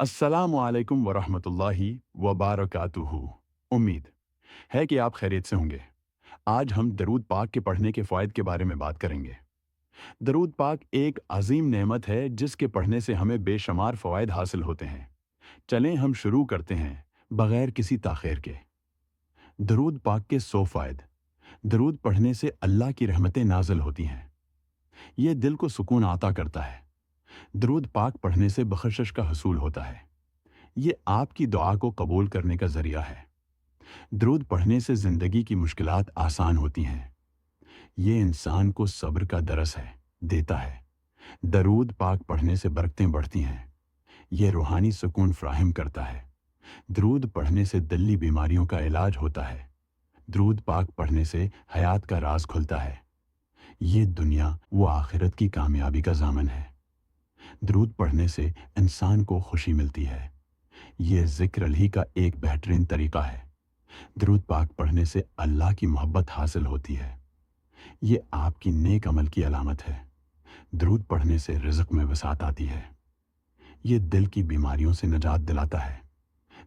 السلام علیکم ورحمۃ اللہ وبرکاتہ۔ امید ہے کہ آپ خیریت سے ہوں گے۔ آج ہم درود پاک کے پڑھنے کے فوائد کے بارے میں بات کریں گے۔ درود پاک ایک عظیم نعمت ہے جس کے پڑھنے سے ہمیں بے شمار فوائد حاصل ہوتے ہیں۔ چلیں ہم شروع کرتے ہیں بغیر کسی تاخیر کے۔ درود پاک کے 100 فوائد۔ درود پڑھنے سے اللہ کی رحمتیں نازل ہوتی ہیں۔ یہ دل کو سکون عطا کرتا ہے۔ درود پاک پڑھنے سے بخشش کا حصول ہوتا ہے۔ یہ آپ کی دعا کو قبول کرنے کا ذریعہ ہے۔ درود پڑھنے سے زندگی کی مشکلات آسان ہوتی ہیں۔ یہ انسان کو صبر کا درس ہے دیتا ہے۔ درود پاک پڑھنے سے برکتیں بڑھتی ہیں۔ یہ روحانی سکون فراہم کرتا ہے۔ درود پڑھنے سے دلی بیماریوں کا علاج ہوتا ہے۔ درود پاک پڑھنے سے حیات کا راز کھلتا ہے۔ یہ دنیا و آخرت کی کامیابی کا ضامن ہے۔ درود پڑھنے سے انسان کو خوشی ملتی ہے۔ یہ ذکر الہی کا ایک بہترین طریقہ ہے۔ درود پاک پڑھنے سے اللہ کی محبت حاصل ہوتی ہے۔ یہ آپ کی نیک عمل کی علامت ہے۔ درود پڑھنے سے رزق میں وسعت آتی ہے۔ یہ دل کی بیماریوں سے نجات دلاتا ہے۔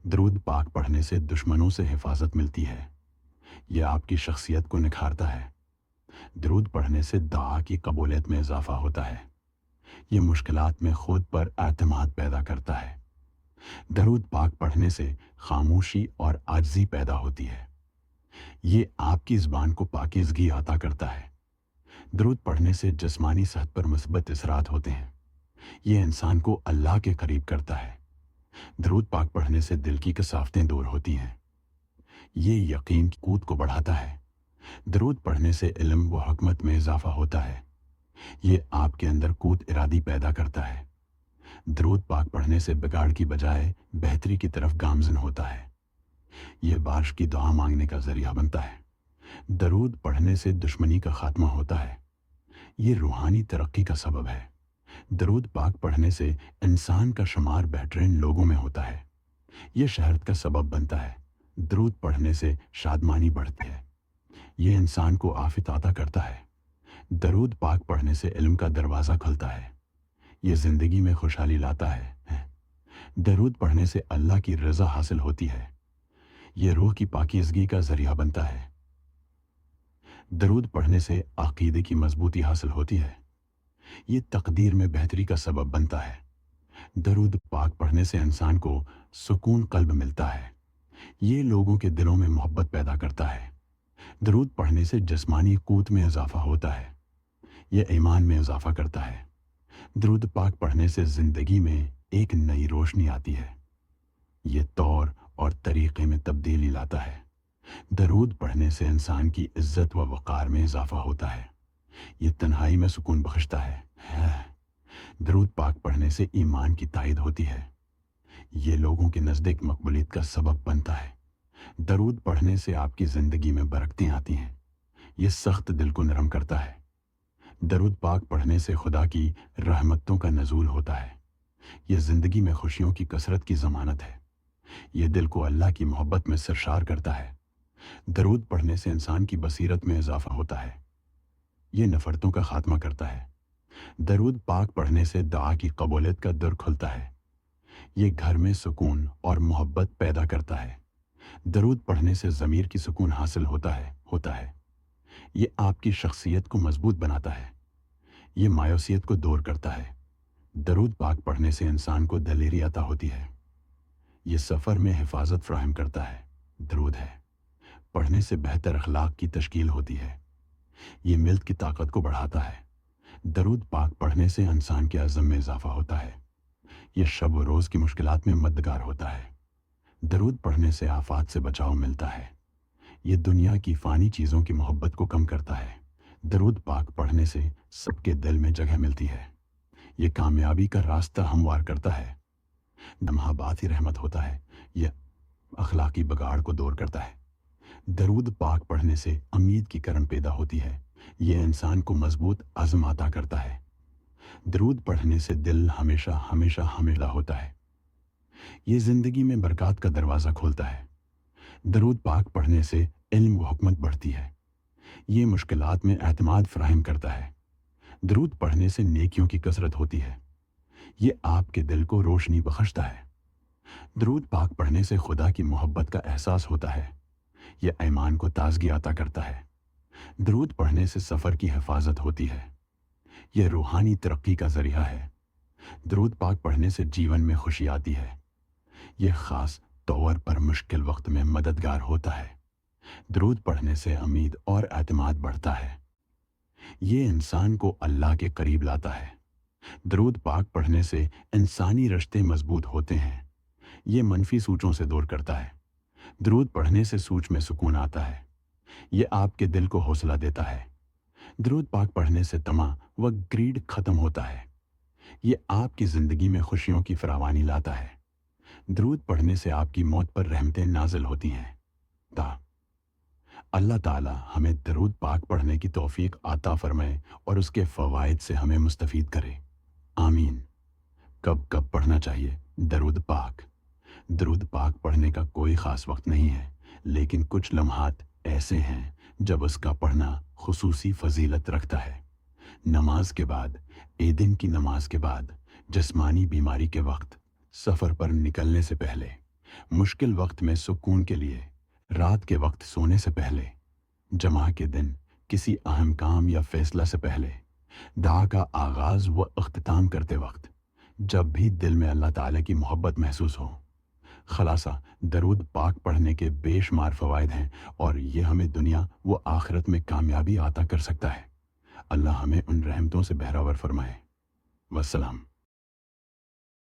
درود پاک پڑھنے سے دشمنوں سے حفاظت ملتی ہے۔ یہ آپ کی شخصیت کو نکھارتا ہے۔ درود پڑھنے سے دعا کی قبولیت میں اضافہ ہوتا ہے۔ یہ مشکلات میں خود پر اعتماد پیدا کرتا ہے۔ درود پاک پڑھنے سے خاموشی اور عاجزی پیدا ہوتی ہے۔ یہ آپ کی زبان کو پاکیزگی عطا کرتا ہے۔ درود پڑھنے سے جسمانی صحت پر مثبت اثرات ہوتے ہیں۔ یہ انسان کو اللہ کے قریب کرتا ہے۔ درود پاک پڑھنے سے دل کی کثافتیں دور ہوتی ہیں۔ یہ یقین کی قوت کو بڑھاتا ہے۔ درود پڑھنے سے علم و حکمت میں اضافہ ہوتا ہے۔ یہ آپ کے اندر قوت ارادی پیدا کرتا ہے۔ درود پاک پڑھنے سے بگاڑ کی بجائے بہتری کی طرف گامزن ہوتا ہے۔ یہ بارش کی دعا مانگنے کا ذریعہ بنتا ہے۔ درود پڑھنے سے دشمنی کا خاتمہ ہوتا ہے۔ یہ روحانی ترقی کا سبب ہے۔ درود پاک پڑھنے سے انسان کا شمار بہترین لوگوں میں ہوتا ہے۔ یہ شہرت کا سبب بنتا ہے۔ درود پڑھنے سے شادمانی بڑھتی ہے۔ یہ انسان کو عافیت عطا کرتا ہے۔ درود پاک پڑھنے سے علم کا دروازہ کھلتا ہے۔ یہ زندگی میں خوشحالی لاتا ہے۔ درود پڑھنے سے اللہ کی رضا حاصل ہوتی ہے۔ یہ روح کی پاکیزگی کا ذریعہ بنتا ہے۔ درود پڑھنے سے عقیدے کی مضبوطی حاصل ہوتی ہے۔ یہ تقدیر میں بہتری کا سبب بنتا ہے۔ درود پاک پڑھنے سے انسان کو سکون قلب ملتا ہے۔ یہ لوگوں کے دلوں میں محبت پیدا کرتا ہے۔ درود پڑھنے سے جسمانی قوت میں اضافہ ہوتا ہے۔ یہ ایمان میں اضافہ کرتا ہے۔ درود پاک پڑھنے سے زندگی میں ایک نئی روشنی آتی ہے۔ یہ طور اور طریقے میں تبدیلی لاتا ہے۔ درود پڑھنے سے انسان کی عزت و وقار میں اضافہ ہوتا ہے۔ یہ تنہائی میں سکون بخشتا ہے۔ درود پاک پڑھنے سے ایمان کی تائید ہوتی ہے۔ یہ لوگوں کے نزدیک مقبولیت کا سبب بنتا ہے۔ درود پڑھنے سے آپ کی زندگی میں برکتیں آتی ہیں۔ یہ سخت دل کو نرم کرتا ہے۔ درود پاک پڑھنے سے خدا کی رحمتوں کا نزول ہوتا ہے۔ یہ زندگی میں خوشیوں کی کثرت کی ضمانت ہے۔ یہ دل کو اللہ کی محبت میں سرشار کرتا ہے۔ درود پڑھنے سے انسان کی بصیرت میں اضافہ ہوتا ہے۔ یہ نفرتوں کا خاتمہ کرتا ہے۔ درود پاک پڑھنے سے دعا کی قبولیت کا در کھلتا ہے۔ یہ گھر میں سکون اور محبت پیدا کرتا ہے۔ درود پڑھنے سے ضمیر کی سکون حاصل ہوتا ہے۔ یہ آپ کی شخصیت کو مضبوط بناتا ہے۔ یہ مایوسیت کو دور کرتا ہے۔ درود پاک پڑھنے سے انسان کو دلیری عطا ہوتی ہے۔ یہ سفر میں حفاظت فراہم کرتا ہے۔ درود ہے پڑھنے سے بہتر اخلاق کی تشکیل ہوتی ہے۔ یہ ملت کی طاقت کو بڑھاتا ہے۔ درود پاک پڑھنے سے انسان کے عزم میں اضافہ ہوتا ہے۔ یہ شب و روز کی مشکلات میں مددگار ہوتا ہے۔ درود پڑھنے سے آفات سے بچاؤ ملتا ہے۔ یہ دنیا کی فانی چیزوں کی محبت کو کم کرتا ہے۔ درود پاک پڑھنے سے سب کے دل میں جگہ ملتی ہے۔ یہ کامیابی کا راستہ ہموار کرتا ہے۔ لمحہ بعد ہی رحمت ہوتا ہے۔ یہ اخلاقی بگاڑ کو دور کرتا ہے۔ درود پاک پڑھنے سے امید کی کرن پیدا ہوتی ہے۔ یہ انسان کو مضبوط عزم عطا کرتا ہے۔ درود پڑھنے سے دل ہمیشہ ہوتا ہے۔ یہ زندگی میں برکات کا دروازہ کھولتا ہے۔ درود پاک پڑھنے سے علم و حکمت بڑھتی ہے۔ یہ مشکلات میں اعتماد فراہم کرتا ہے۔ درود پڑھنے سے نیکیوں کی کثرت ہوتی ہے۔ یہ آپ کے دل کو روشنی بخشتا ہے۔ درود پاک پڑھنے سے خدا کی محبت کا احساس ہوتا ہے۔ یہ ایمان کو تازگی عطا کرتا ہے۔ درود پڑھنے سے سفر کی حفاظت ہوتی ہے۔ یہ روحانی ترقی کا ذریعہ ہے۔ درود پاک پڑھنے سے جیون میں خوشی آتی ہے۔ یہ خاص طور پر مشکل وقت میں مددگار ہوتا ہے۔ درود پڑھنے سے امید اور اعتماد بڑھتا ہے۔ یہ انسان کو اللہ کے قریب لاتا ہے۔ درود پاک پڑھنے سے انسانی رشتے مضبوط ہوتے ہیں۔ یہ منفی سوچوں سے دور کرتا ہے۔ درود پڑھنے سے سوچ میں سکون آتا ہے۔ یہ آپ کے دل کو حوصلہ دیتا ہے۔ درود پاک پڑھنے سے طمع و گریڈ ختم ہوتا ہے۔ یہ آپ کی زندگی میں خوشیوں کی فراوانی لاتا ہے۔ درود پڑھنے سے آپ کی موت پر رحمتیں نازل ہوتی ہیں۔ اللہ تعالی ہمیں درود پاک پڑھنے کی توفیق عطا فرمائے اور اس کے فوائد سے ہمیں مستفید کرے۔ آمین۔ کب کب پڑھنا چاہیے درود پاک؟ درود پاک پڑھنے کا کوئی خاص وقت نہیں ہے، لیکن کچھ لمحات ایسے ہیں جب اس کا پڑھنا خصوصی فضیلت رکھتا ہے۔ نماز کے بعد، عیدین کی نماز کے بعد، جسمانی بیماری کے وقت، سفر پر نکلنے سے پہلے، مشکل وقت میں سکون کے لیے، رات کے وقت سونے سے پہلے، جمعہ کے دن کسی اہم کام یا فیصلہ سے پہلے، دعا کا آغاز و اختتام کرتے وقت، جب بھی دل میں اللہ تعالی کی محبت محسوس ہو۔ خلاصہ، درود پاک پڑھنے کے بے شمار فوائد ہیں اور یہ ہمیں دنیا و آخرت میں کامیابی عطا کر سکتا ہے۔ اللہ ہمیں ان رحمتوں سے بہراور فرمائے۔ والسلام۔